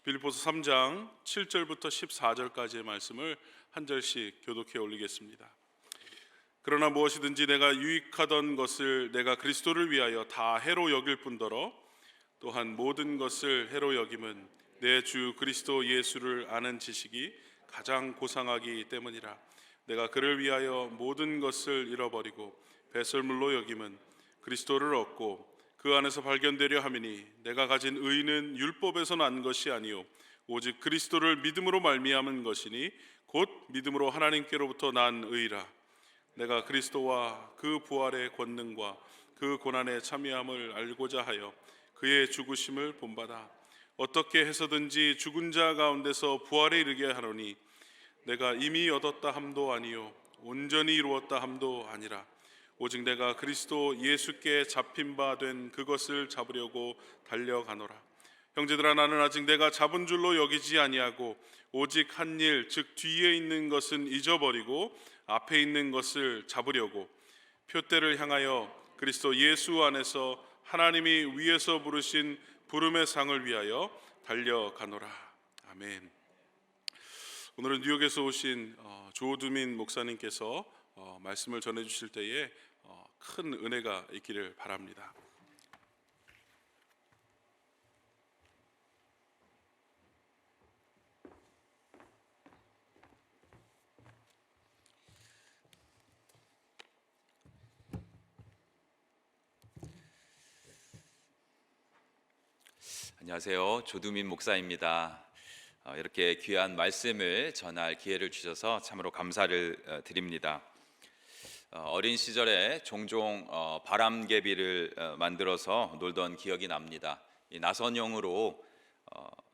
빌립보서 3장 7절부터 14절까지의 말씀을 한 절씩 교독해 올리겠습니다. 그러나 무엇이든지 내가 유익하던 것을 내가 그리스도를 위하여 다 해로 여길 뿐더러 또한 모든 것을 해로 여김은 내 주 그리스도 예수를 아는 지식이 가장 고상하기 때문이라. 내가 그를 위하여 모든 것을 잃어버리고 배설물로 여김은 그리스도를 얻고 그 안에서 발견되려 함이니 내가 가진 의는 율법에서 난 것이 아니요 오직 그리스도를 믿음으로 말미암은 것이니 곧 믿음으로 하나님께로부터 난 의라. 내가 그리스도와 그 부활의 권능과 그 고난의 참여함을 알고자 하여 그의 죽으심을 본받아 어떻게 해서든지 죽은 자 가운데서 부활에 이르게 하노니 내가 이미 얻었다 함도 아니요 온전히 이루었다 함도 아니라 오직 내가 그리스도 예수께 잡힌 바 된 그것을 잡으려고 달려가노라. 형제들아, 나는 아직 내가 잡은 줄로 여기지 아니하고 오직 한 일, 즉 뒤에 있는 것은 잊어버리고 앞에 있는 것을 잡으려고 표대를 향하여 그리스도 예수 안에서 하나님이 위에서 부르신 부름의 상을 위하여 달려가노라. 아멘. 오늘은 뉴욕에서 오신 조두민 목사님께서 말씀을 전해주실 때에 큰 은혜가 있기를 바랍니다. 안녕하세요. 조두민 목사입니다. 이렇게 귀한 말씀을 전할 기회를 주셔서 참으로 감사를 드립니다. 어린 시절에 종종 바람개비를 만들어서 놀던 기억이 납니다. 이 나선형으로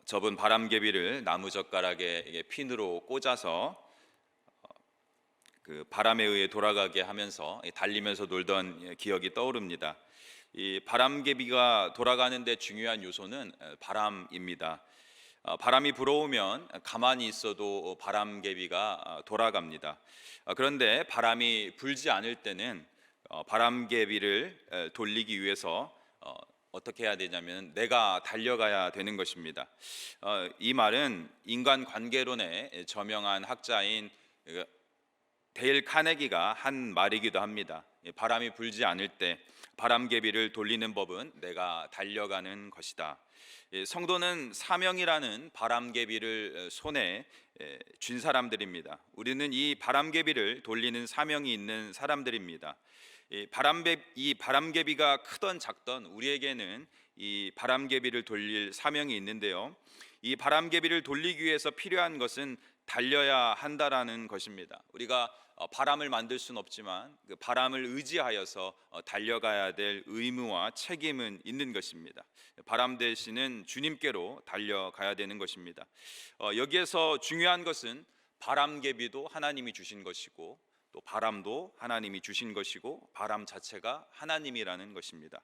접은 바람개비를 나무젓가락에 핀으로 꽂아서 그 바람에 의해 돌아가게 하면서 달리면서 놀던 기억이 떠오릅니다. 이 바람개비가 돌아가는 데 중요한 요소는 바람입니다. 바람이 불어오면 가만히 있어도 바람개비가 돌아갑니다. 그런데 바람이 불지 않을 때는 바람개비를 돌리기 위해서 어떻게 해야 되냐면 내가 달려가야 되는 것입니다. 이 말은 인간관계론의 저명한 학자인 데일 카네기가 한 말이기도 합니다. 바람이 불지 않을 때 바람개비를 돌리는 법은 내가 달려가는 것이다. 성도는 사명이라는 바람개비를 손에 쥔 사람들입니다. 우리는 이 바람개비를 돌리는 사명이 있는 사람들입니다. 이 바람개비가 크던 작던 우리에게는 이 바람개비를 돌릴 사명이 있는데요. 이 바람개비를 돌리기 위해서 필요한 것은 달려야 한다라는 것입니다. 우리가 바람을 만들 수는 없지만 그 바람을 의지하여서 달려가야 될 의무와 책임은 있는 것입니다. 바람 대신은 주님께로 달려가야 되는 것입니다. 여기에서 중요한 것은 바람개비도 하나님이 주신 것이고 또 바람도 하나님이 주신 것이고 바람 자체가 하나님이라는 것입니다.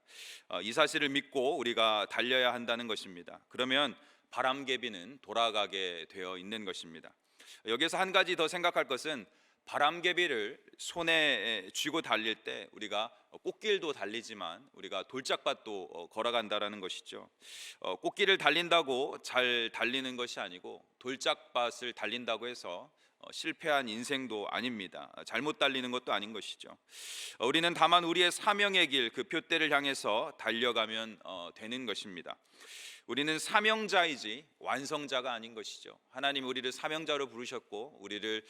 이 사실을 믿고 우리가 달려야 한다는 것입니다. 그러면 바람개비는 돌아가게 되어 있는 것입니다. 여기서 한 가지 더 생각할 것은 바람개비를 손에 쥐고 달릴 때 우리가 꽃길도 달리지만 우리가 돌짝밭도 걸어간다라는 것이죠. 꽃길을 달린다고 잘 달리는 것이 아니고 돌짝밭을 달린다고 해서 실패한 인생도 아닙니다. 잘못 달리는 것도 아닌 것이죠. 우리는 다만 우리의 사명의 길, 그 표대를 향해서 달려가면 되는 것입니다. 우리는 사명자이지 완성자가 아닌 것이죠. 하나님 우리를 사명자로 부르셨고 우리를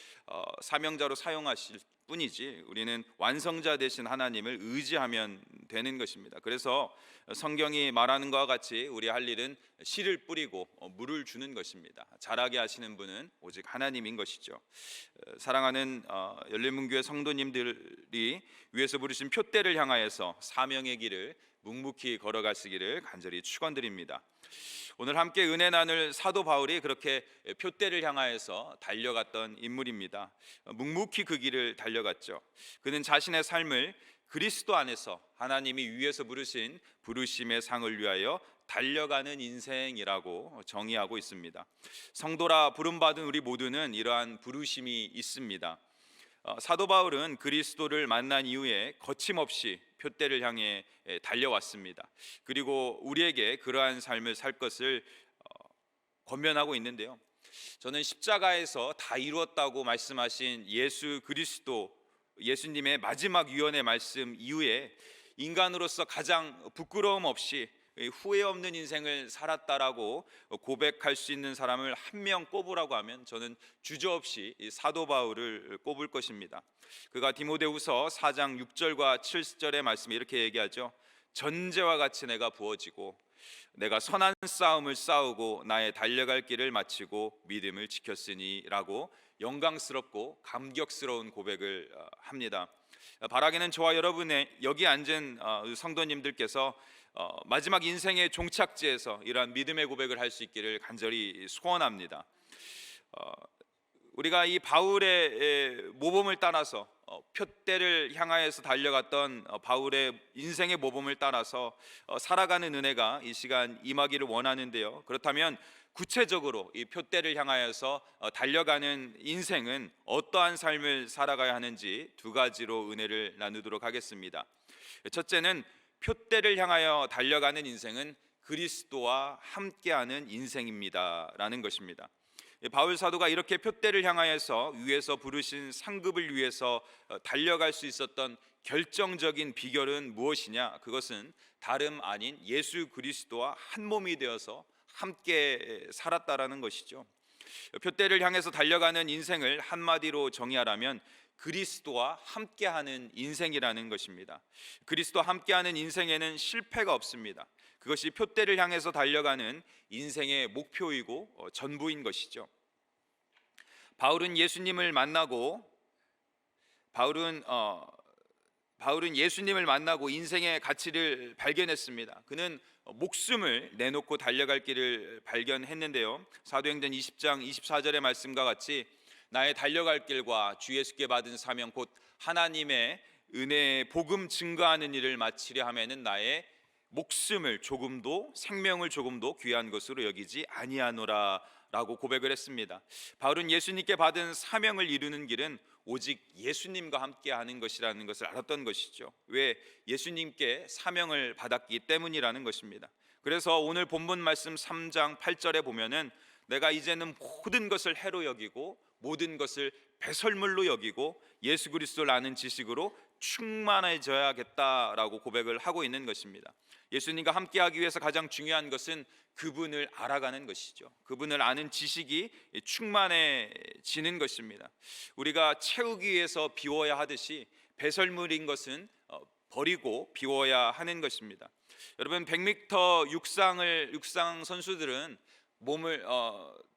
사명자로 사용하실 뿐이지 우리는 완성자 되신 하나님을 의지하면 되는 것입니다. 그래서 성경이 말하는 것과 같이 우리 할 일은 씨를 뿌리고 물을 주는 것입니다. 자라게 하시는 분은 오직 하나님인 것이죠. 사랑하는 열린문교회 성도님들이 위에서 부르신 표대를 향하여서 사명의 길을 묵묵히 걸어가시기를 간절히 축원드립니다. 오늘 함께 은혜 나눌 사도 바울이 그렇게 표대를 향하여서 달려갔던 인물입니다. 묵묵히 그 길을 달려갔죠. 그는 자신의 삶을 그리스도 안에서 하나님이 위에서 부르신 부르심의 상을 위하여 달려가는 인생이라고 정의하고 있습니다. 성도라 부름받은 우리 모두는 이러한 부르심이 있습니다. 사도 바울은 그리스도를 만난 이후에 거침없이 표대를 향해 달려왔습니다. 그리고 우리에게 그러한 삶을 살 것을 권면하고 있는데요. 저는 십자가에서 다 이루었다고 말씀하신 예수 그리스도, 예수님의 마지막 유언의 말씀 이후에 인간으로서 가장 부끄러움 없이 후회 없는 인생을 살았다라고 고백할 수 있는 사람을 한 명 꼽으라고 하면 저는 주저없이 사도 바울을 꼽을 것입니다. 그가 디모데후서 4장 6절과 7절의 말씀에 이렇게 얘기하죠. 전제와 같이 내가 부어지고 내가 선한 싸움을 싸우고 나의 달려갈 길을 마치고 믿음을 지켰으니 라고 영광스럽고 감격스러운 고백을 합니다. 바라기는 저와 여러분의 여기 앉은 성도님들께서 마지막 인생의 종착지에서 이러한 믿음의 고백을 할 수 있기를 간절히 소원합니다. 우리가 이 바울의 모범을 따라서 표대를 향하여서 달려갔던 바울의 인생의 모범을 따라서 살아가는 은혜가 이 시간 임하기를 원하는데요. 그렇다면 구체적으로 이 표대를 향하여서 달려가는 인생은 어떠한 삶을 살아가야 하는지 두 가지로 은혜를 나누도록 하겠습니다. 첫째는 표대를 향하여 달려가는 인생은 그리스도와 함께하는 인생입니다라는 것입니다. 바울 사도가 이렇게 표대를 향하여서 위에서 부르신 상급을 위해서 달려갈 수 있었던 결정적인 비결은 무엇이냐? 그것은 다름 아닌 예수 그리스도와 한 몸이 되어서 함께 살았다라는 것이죠. 표대를 향해서 달려가는 인생을 한마디로 정의하라면 그리스도와 함께하는 인생이라는 것입니다. 그리스도와 함께하는 인생에는 실패가 없습니다. 그것이 표대를 향해서 달려가는 인생의 목표이고 전부인 것이죠. 바울은 예수님을 만나고 인생의 가치를 발견했습니다. 그는 목숨을 내놓고 달려갈 길을 발견했는데요. 사도행전 20장 24절의 말씀과 같이 나의 달려갈 길과 주 예수께 받은 사명 곧 하나님의 은혜의 복음 증거하는 일을 마치려 하면은 나의 목숨을 조금도 생명을 조금도 귀한 것으로 여기지 아니하노라 라고 고백을 했습니다. 바울은 예수님께 받은 사명을 이루는 길은 오직 예수님과 함께 하는 것이라는 것을 알았던 것이죠. 왜? 예수님께 사명을 받았기 때문이라는 것입니다. 그래서 오늘 본문 말씀 3장 8절에 보면은 내가 이제는 모든 것을 해로 여기고 모든 것을 배설물로 여기고 예수 그리스도를 아는 지식으로 충만해져야겠다라고 고백을 하고 있는 것입니다. 예수님과 함께하기 위해서 가장 중요한 것은 그분을 알아가는 것이죠. 그분을 아는 지식이 충만해지는 것입니다. 우리가 채우기 위해서 비워야 하듯이 배설물인 것은 버리고 비워야 하는 것입니다. 여러분 100m 육상 선수들은 몸을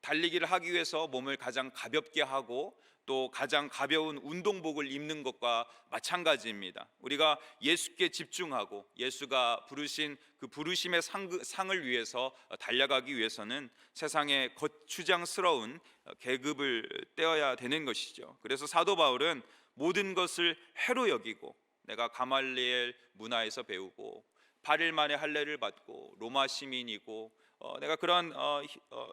달리기를 하기 위해서 몸을 가장 가볍게 하고 또 가장 가벼운 운동복을 입는 것과 마찬가지입니다. 우리가 예수께 집중하고 예수가 부르신 그 부르심의 상을 위해서 달려가기 위해서는 세상의 거추장스러운 계급을 떼어야 되는 것이죠. 그래서 사도 바울은 모든 것을 해로 여기고 내가 가말리엘 문화에서 배우고 8일 만에 할례를 받고 로마 시민이고 내가 그런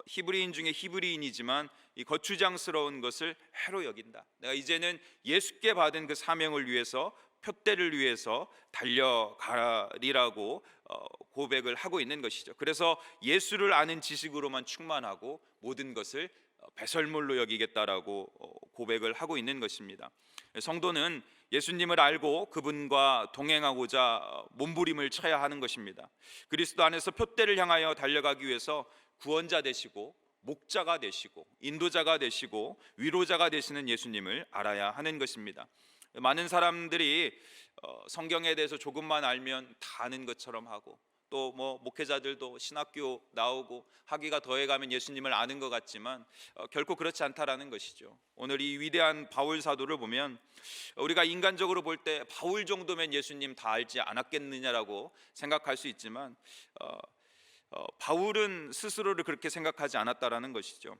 히브리인 중에 히브리인이지만 이 거추장스러운 것을 해로 여긴다. 내가 이제는 예수께 받은 그 사명을 위해서 표대를 위해서 달려가리라고 고백을 하고 있는 것이죠. 그래서 예수를 아는 지식으로만 충만하고 모든 것을 배설물로 여기겠다라고 고백을 하고 있는 것입니다. 성도는 예수님을 알고 그분과 동행하고자 몸부림을 쳐야 하는 것입니다. 그리스도 안에서 표대를 향하여 달려가기 위해서 구원자 되시고 목자가 되시고 인도자가 되시고 위로자가 되시는 예수님을 알아야 하는 것입니다. 많은 사람들이 성경에 대해서 조금만 알면 다 아는 것처럼 하고 또 목회자들도 신학교 나오고 학위가 더해가면 예수님을 아는 것 같지만 결코 그렇지 않다라는 것이죠. 오늘 이 위대한 바울 사도를 보면 우리가 인간적으로 볼 때 바울 정도면 예수님 다 알지 않았겠느냐라고 생각할 수 있지만 바울은 스스로를 그렇게 생각하지 않았다라는 것이죠.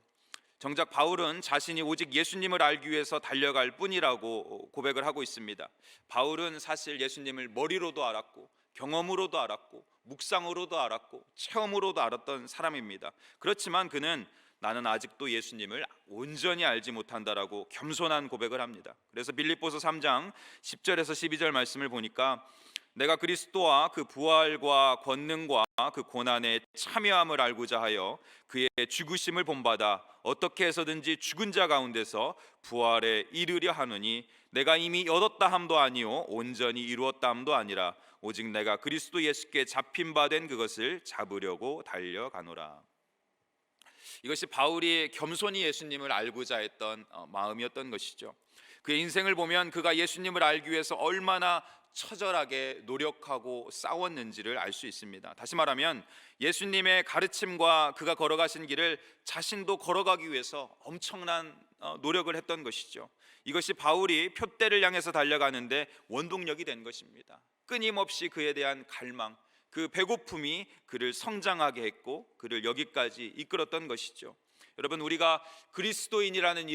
정작 바울은 자신이 오직 예수님을 알기 위해서 달려갈 뿐이라고 고백을 하고 있습니다. 바울은 사실 예수님을 머리로도 알았고 경험으로도 알았고 묵상으로도 알았고 체험으로도 알았던 사람입니다. 그렇지만 그는 나는 아직도 예수님을 온전히 알지 못한다라고 겸손한 고백을 합니다. 그래서 빌립보서 3장 10절에서 12절 말씀을 보니까 내가 그리스도와 그 부활과 권능과 그 고난에 참여함을 알고자 하여 그의 죽으심을 본받아 어떻게 해서든지 죽은 자 가운데서 부활에 이르려 하노니 내가 이미 얻었다 함도 아니요 온전히 이루었다 함도 아니라 오직 내가 그리스도 예수께 잡힌 바 된 그것을 잡으려고 달려가노라. 이것이 바울이 겸손히 예수님을 알고자 했던 마음이었던 것이죠. 그의 인생을 보면 그가 예수님을 알기 위해서 얼마나 처절하게 노력하고 싸웠는지를 알 수 있습니다. 다시 말하면 예수님의 가르침과 그가 걸어가신 길을 자신도 걸어가기 위해서 엄청난 노력을 했던 것이죠. 이것이 바울이 표대를 향해서 달려가는데 원동력이 된 것입니다. 끊임없이 그에 대한 갈망, 그 배고픔이 그를 성장하게 했고 그를 여기까지 이끌었던 것이죠. 여러분, 우리가 그리스도인이라는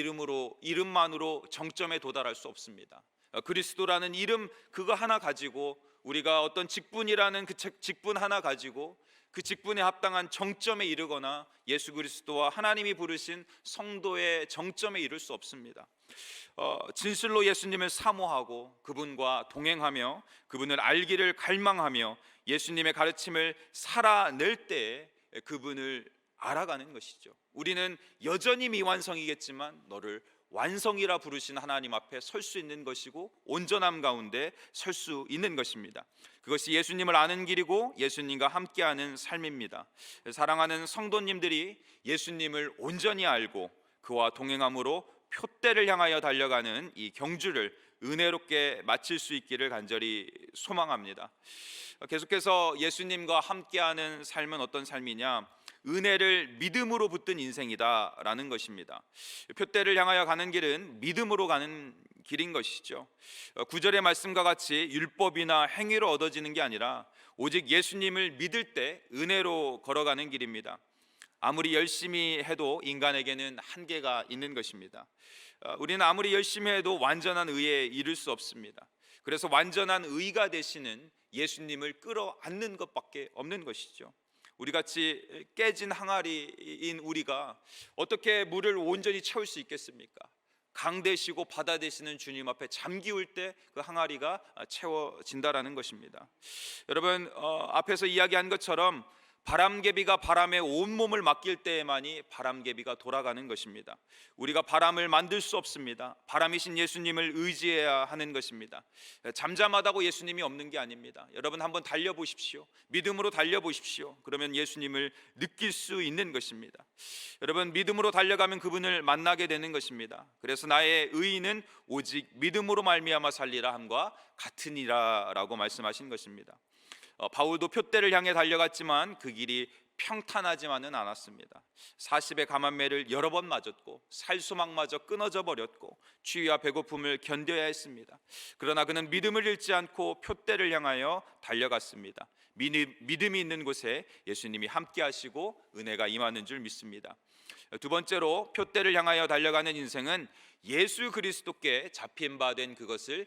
이름만으로 정점에 도달할 수 없습니다. 그리스도라는 이름 그거 하나 가지고 우리가 어떤 직분이라는 그 직분 하나 가지고 그 직분에 합당한 정점에 이르거나 예수 그리스도와 하나님이 부르신 성도의 정점에 이를 수 없습니다. 진실로 예수님을 사모하고 그분과 동행하며 그분을 알기를 갈망하며 예수님의 가르침을 살아낼 때에 그분을 알아가는 것이죠. 우리는 여전히 미완성이겠지만 너를 완성이라 부르신 하나님 앞에 설 수 있는 것이고 온전함 가운데 설 수 있는 것입니다. 그것이 예수님을 아는 길이고 예수님과 함께하는 삶입니다. 사랑하는 성도님들이 예수님을 온전히 알고 그와 동행함으로 표대를 향하여 달려가는 이 경주를 은혜롭게 마칠 수 있기를 간절히 소망합니다. 계속해서 예수님과 함께하는 삶은 어떤 삶이냐? 은혜를 믿음으로 붙든 인생이다라는 것입니다. 표대를 향하여 가는 길은 믿음으로 가는 길인 것이죠. 9절의 말씀과 같이 율법이나 행위로 얻어지는 게 아니라 오직 예수님을 믿을 때 은혜로 걸어가는 길입니다. 아무리 열심히 해도 인간에게는 한계가 있는 것입니다. 우리는 아무리 열심히 해도 완전한 의에 이를 수 없습니다. 그래서 완전한 의가 되시는 예수님을 끌어안는 것밖에 없는 것이죠. 우리같이 깨진 항아리인 우리가 어떻게 물을 온전히 채울 수 있겠습니까? 강 되시고 바다 되시는 주님 앞에 잠기울 때 그 항아리가 채워진다라는 것입니다. 여러분, 앞에서 이야기한 것처럼 바람개비가 바람에 온몸을 맡길 때에만이 바람개비가 돌아가는 것입니다. 우리가 바람을 만들 수 없습니다. 바람이신 예수님을 의지해야 하는 것입니다. 잠잠하다고 예수님이 없는 게 아닙니다. 여러분, 한번 달려보십시오. 믿음으로 달려보십시오. 그러면 예수님을 느낄 수 있는 것입니다. 여러분, 믿음으로 달려가면 그분을 만나게 되는 것입니다. 그래서 나의 의인은 오직 믿음으로 말미암아 살리라 함과 같으니라라고 말씀하신 것입니다. 바울도 표대를 향해 달려갔지만 그 길이 평탄하지만은 않았습니다. 40의 감암매를 여러 번 맞았고 살수막마저 끊어져 버렸고 추위와 배고픔을 견뎌야 했습니다. 그러나 그는 믿음을 잃지 않고 표대를 향하여 달려갔습니다. 믿음이 있는 곳에 예수님이 함께 하시고 은혜가 임하는 줄 믿습니다. 두 번째로 표대를 향하여 달려가는 인생은 예수 그리스도께 잡힌 바 된 그것을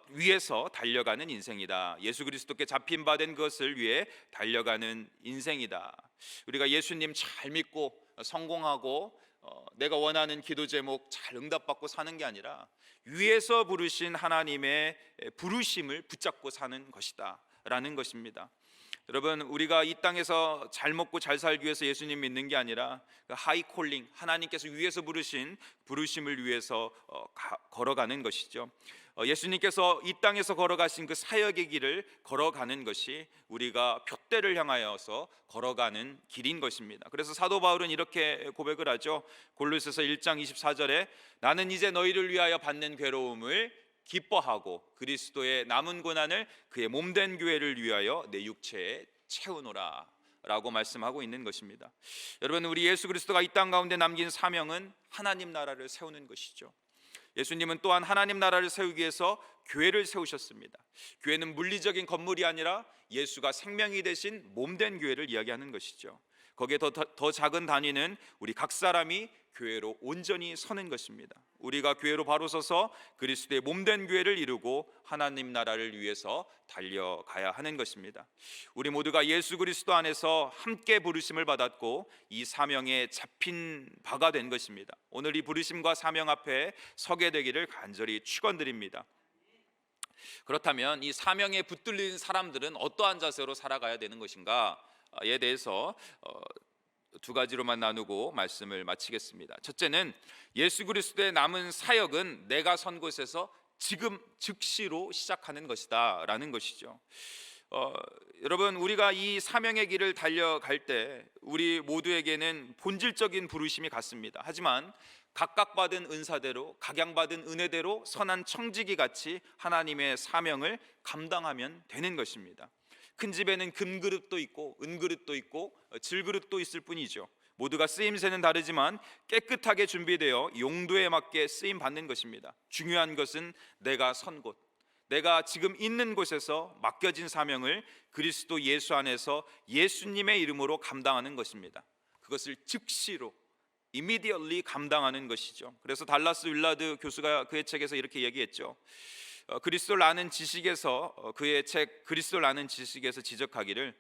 위해서 달려가는 인생이다. 예수 그리스도께 잡힌 바 된 것을 위해 달려가는 인생이다. 우리가 예수님 잘 믿고 성공하고 내가 원하는 기도 제목 잘 응답받고 사는 게 아니라 위에서 부르신 하나님의 부르심을 붙잡고 사는 것이다 라는 것입니다. 여러분, 우리가 이 땅에서 잘 먹고 잘 살기 위해서 예수님 믿는 게 아니라 하이 콜링, 하나님께서 위에서 부르신 부르심을 위해서 걸어가는 것이죠. 예수님께서 이 땅에서 걸어가신 그 사역의 길을 걸어가는 것이 우리가 표대를 향하여서 걸어가는 길인 것입니다. 그래서 사도 바울은 이렇게 고백을 하죠. 골로새서 1장 24절에 나는 이제 너희를 위하여 받는 괴로움을 기뻐하고 그리스도의 남은 고난을 그의 몸된 교회를 위하여 내 육체에 채우노라 라고 말씀하고 있는 것입니다. 여러분, 우리 예수 그리스도가 이 땅 가운데 남긴 사명은 하나님 나라를 세우는 것이죠. 예수님은 또한 하나님 나라를 세우기 위해서 교회를 세우셨습니다. 교회는 물리적인 건물이 아니라 예수가 생명이 되신 몸된 교회를 이야기하는 것이죠. 거기에 더 작은 단위는 우리 각 사람이 교회로 온전히 서는 것입니다. 우리가 교회로 바로 서서 그리스도의 몸된 교회를 이루고 하나님 나라를 위해서 달려가야 하는 것입니다. 우리 모두가 예수 그리스도 안에서 함께 부르심을 받았고 이 사명에 잡힌 바가 된 것입니다. 오늘 이 부르심과 사명 앞에 서게 되기를 간절히 축원드립니다. 그렇다면 이 사명에 붙들린 사람들은 어떠한 자세로 살아가야 되는 것인가에 대해서 두 가지로만 나누고 말씀을 마치겠습니다. 첫째는 예수 그리스도의 남은 사역은 내가 선 곳에서 지금 즉시로 시작하는 것이다 라는 것이죠. 여러분, 우리가 이 사명의 길을 달려갈 때 우리 모두에게는 본질적인 부르심이 같습니다. 하지만 각각 받은 은사대로, 각양받은 은혜대로 선한 청지기 같이 하나님의 사명을 감당하면 되는 것입니다. 큰 집에는 금그릇도 있고 은그릇도 있고 질그릇도 있을 뿐이죠. 모두가 쓰임새는 다르지만 깨끗하게 준비되어 용도에 맞게 쓰임 받는 것입니다. 중요한 것은 내가 선 곳, 내가 지금 있는 곳에서 맡겨진 사명을 그리스도 예수 안에서 예수님의 이름으로 감당하는 것입니다. 그것을 즉시로 immediately 감당하는 것이죠. 그래서 달라스 윌라드 교수가 그의 책에서 이렇게 얘기했죠. 그리스도를 아는 지식에서 그의 책 그리스도를 아는 지식에서 지적하기를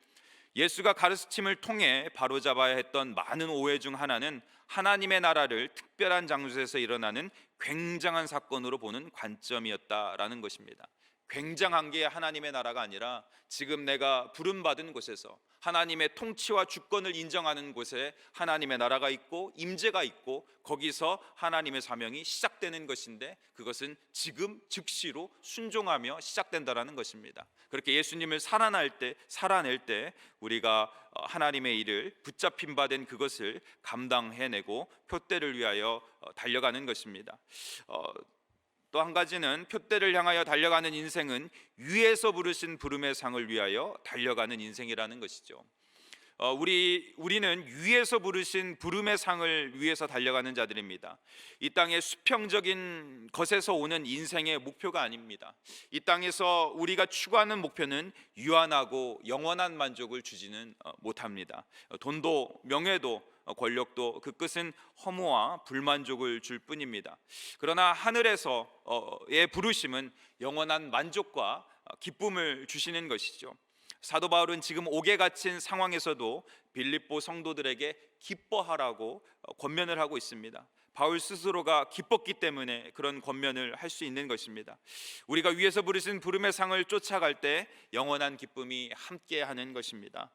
예수가 가르침을 통해 바로잡아야 했던 많은 오해 중 하나는 하나님의 나라를 특별한 장소에서 일어나는 굉장한 사건으로 보는 관점이었다라는 것입니다. 굉장한 게 하나님의 나라가 아니라 지금 내가 부름받은 곳에서 하나님의 통치와 주권을 인정하는 곳에 하나님의 나라가 있고 임재가 있고 거기서 하나님의 사명이 시작되는 것인데 그것은 지금 즉시로 순종하며 시작된다라는 것입니다. 그렇게 예수님을 살아낼 때 우리가 하나님의 일을 붙잡힌 바 된 그것을 감당해내고 표대를 위하여 달려가는 것입니다. 또 한 가지는 표대를 향하여 달려가는 인생은 위에서 부르신 부름의 상을 위하여 달려가는 인생이라는 것이죠. 우리는 위에서 부르신 부름의 상을 위해서 달려가는 자들입니다. 이 땅의 수평적인 것에서 오는 인생의 목표가 아닙니다. 이 땅에서 우리가 추구하는 목표는 유한하고 영원한 만족을 주지는 못합니다. 돈도 명예도 권력도 그 끝은 허무와 불만족을 줄 뿐입니다. 그러나 하늘에서의 부르심은 영원한 만족과 기쁨을 주시는 것이죠. 사도 바울은 지금 옥에 갇힌 상황에서도 빌립보 성도들에게 기뻐하라고 권면을 하고 있습니다. 바울 스스로가 기뻤기 때문에 그런 권면을 할 수 있는 것입니다. 우리가 위에서 부르신 부름의 상을 쫓아갈 때 영원한 기쁨이 함께하는 것입니다.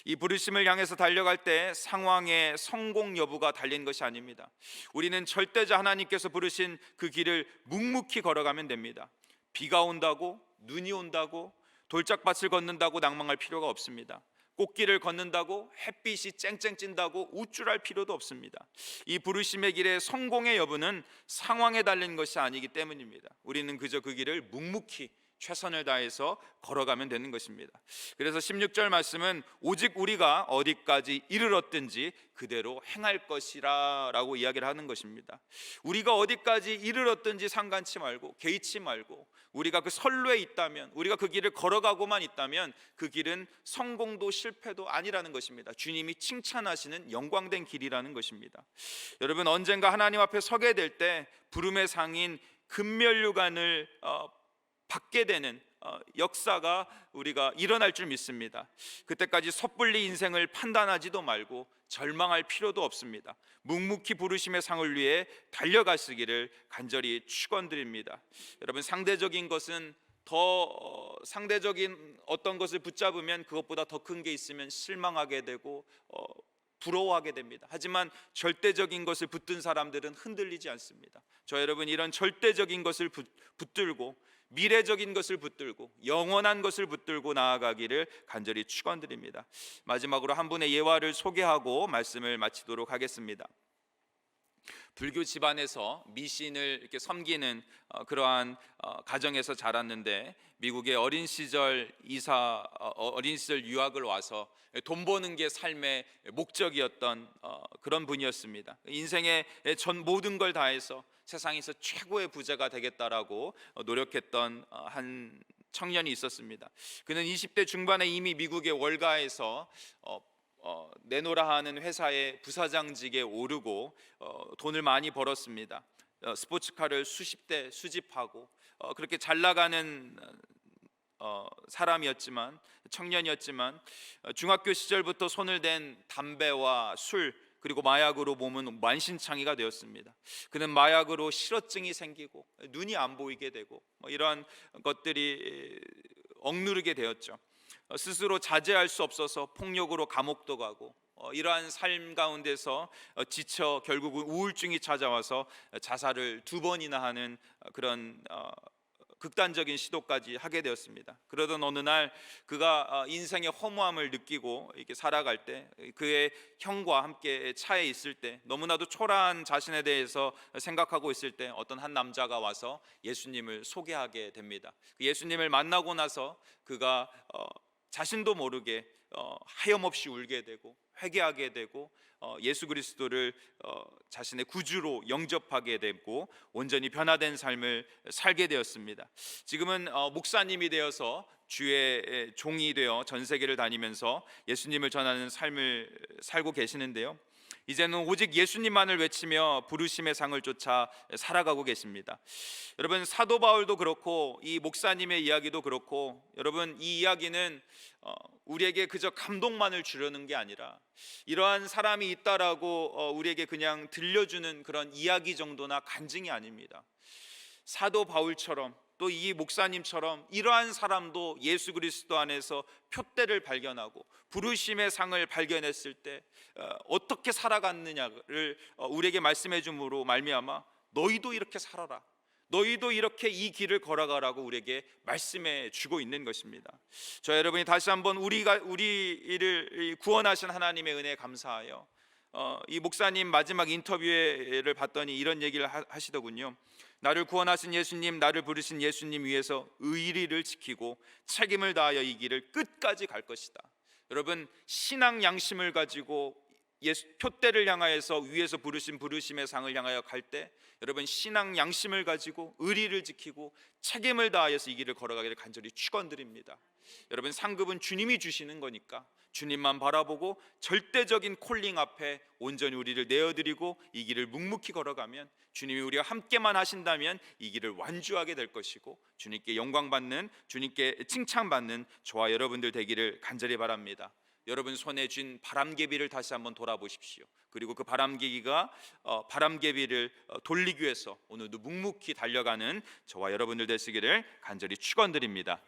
이 부르심을 향해서 달려갈 때 상황의 성공 여부가 달린 것이 아닙니다. 우리는 절대자 하나님께서 부르신 그 길을 묵묵히 걸어가면 됩니다. 비가 온다고, 눈이 온다고, 돌짝밭을 걷는다고 낭망할 필요가 없습니다. 꽃길을 걷는다고 햇빛이 쨍쨍 찐다고 우쭐할 필요도 없습니다. 이 부르심의 길의 성공의 여부는 상황에 달린 것이 아니기 때문입니다. 우리는 그저 그 길을 묵묵히 최선을 다해서 걸어가면 되는 것입니다. 그래서 16절 말씀은 오직 우리가 어디까지 이르렀든지 그대로 행할 것이라 라고 이야기를 하는 것입니다. 우리가 어디까지 이르렀든지 상관치 말고 개의치 말고 우리가 그 선로에 있다면, 우리가 그 길을 걸어가고만 있다면 그 길은 성공도 실패도 아니라는 것입니다. 주님이 칭찬하시는 영광된 길이라는 것입니다. 여러분, 언젠가 하나님 앞에 서게 될 때 부름의 상인 금면류관을 받게 되는 역사가 우리가 일어날 줄 믿습니다. 그때까지 섣불리 인생을 판단하지도 말고 절망할 필요도 없습니다. 묵묵히 부르심의 상을 위해 달려가시기를 간절히 축원드립니다. 여러분, 상대적인 것은 상대적인 어떤 것을 붙잡으면 그것보다 더 큰 게 있으면 실망하게 되고 부러워하게 됩니다. 하지만 절대적인 것을 붙든 사람들은 흔들리지 않습니다. 여러분, 이런 절대적인 것을 붙들고 미래적인 것을 붙들고 영원한 것을 붙들고 나아가기를 간절히 축원드립니다. 마지막으로 한 분의 예화를 소개하고 말씀을 마치도록 하겠습니다. 불교 집안에서 미신을 이렇게 섬기는 그러한 가정에서 자랐는데 미국의 어린 시절 유학을 와서 돈 버는 게 삶의 목적이었던 그런 분이었습니다. 인생의 전 모든 걸 다해서 세상에서 최고의 부자가 되겠다라고 노력했던 한 청년이 있었습니다. 그는 20대 중반에 이미 미국의 월가에서 내노라 하는 회사의 부사장직에 오르고 돈을 많이 벌었습니다. 스포츠카를 수십 대 수집하고 그렇게 잘 나가는 청년이었지만 중학교 시절부터 손을 댄 담배와 술 그리고 마약으로 몸은 만신창이가 되었습니다. 그는 마약으로 실어증이 생기고 눈이 안 보이게 되고 이러한 것들이 억누르게 되었죠. 스스로 자제할 수 없어서 폭력으로 감옥도 가고 이러한 삶 가운데서 지쳐 결국은 우울증이 찾아와서 자살을 2번이나 하는 그런 극단적인 시도까지 하게 되었습니다. 그러던 어느 날 그가 인생의 허무함을 느끼고 이렇게 살아갈 때, 그의 형과 함께 차에 있을 때, 너무나도 초라한 자신에 대해서 생각하고 있을 때 어떤 한 남자가 와서 예수님을 소개하게 됩니다. 예수님을 만나고 나서 그가 자신도 모르게 하염없이 울게 되고 회개하게 되고 예수 그리스도를 자신의 구주로 영접하게 되고 온전히 변화된 삶을 살게 되었습니다. 지금은 목사님이 되어서 주의 종이 되어 전 세계를 다니면서 예수님을 전하는 삶을 살고 계시는데요. 이제는 오직 예수님만을 외치며 부르심의 상을 쫓아 살아가고 계십니다. 여러분, 사도 바울도 그렇고 이 목사님의 이야기도 그렇고, 여러분, 이 이야기는 우리에게 그저 감동만을 주려는 게 아니라 이러한 사람이 있다라고 우리에게 그냥 들려주는 그런 이야기 정도나 간증이 아닙니다. 사도 바울처럼 또 이 목사님처럼 이러한 사람도 예수 그리스도 안에서 표대를 발견하고 부르심의 상을 발견했을 때 어떻게 살아갔느냐를 우리에게 말씀해 줌으로 말미암아 너희도 이렇게 살아라, 너희도 이렇게 이 길을 걸어가라고 우리에게 말씀해 주고 있는 것입니다. 저 여러분이 다시 한번 우리를 구원하신 하나님의 은혜에 감사하여 이 목사님 마지막 인터뷰를 봤더니 이런 얘기를 하시더군요. 나를 구원하신 예수님, 나를 부르신 예수님 위해서 의리를 지키고 책임을 다하여 이 길을 끝까지 갈 것이다. 여러분, 신앙 양심을 가지고 표대를 향하여서 위에서 부르신 부르심의 상을 향하여 갈 때, 여러분, 신앙 양심을 가지고 의리를 지키고 책임을 다하여서 이 길을 걸어가기를 간절히 축원드립니다. 여러분, 상급은 주님이 주시는 거니까 주님만 바라보고 절대적인 콜링 앞에 온전히 우리를 내어드리고 이 길을 묵묵히 걸어가면, 주님이 우리와 함께만 하신다면 이 길을 완주하게 될 것이고 주님께 영광받는, 주님께 칭찬받는 저와 여러분들 되기를 간절히 바랍니다. 여러분 손에 쥔 바람개비를 다시 한번 돌아보십시오. 그리고 그 바람개비가 바람개비를 돌리기 위해서 오늘도 묵묵히 달려가는 저와 여러분들 되시기를 간절히 축원드립니다.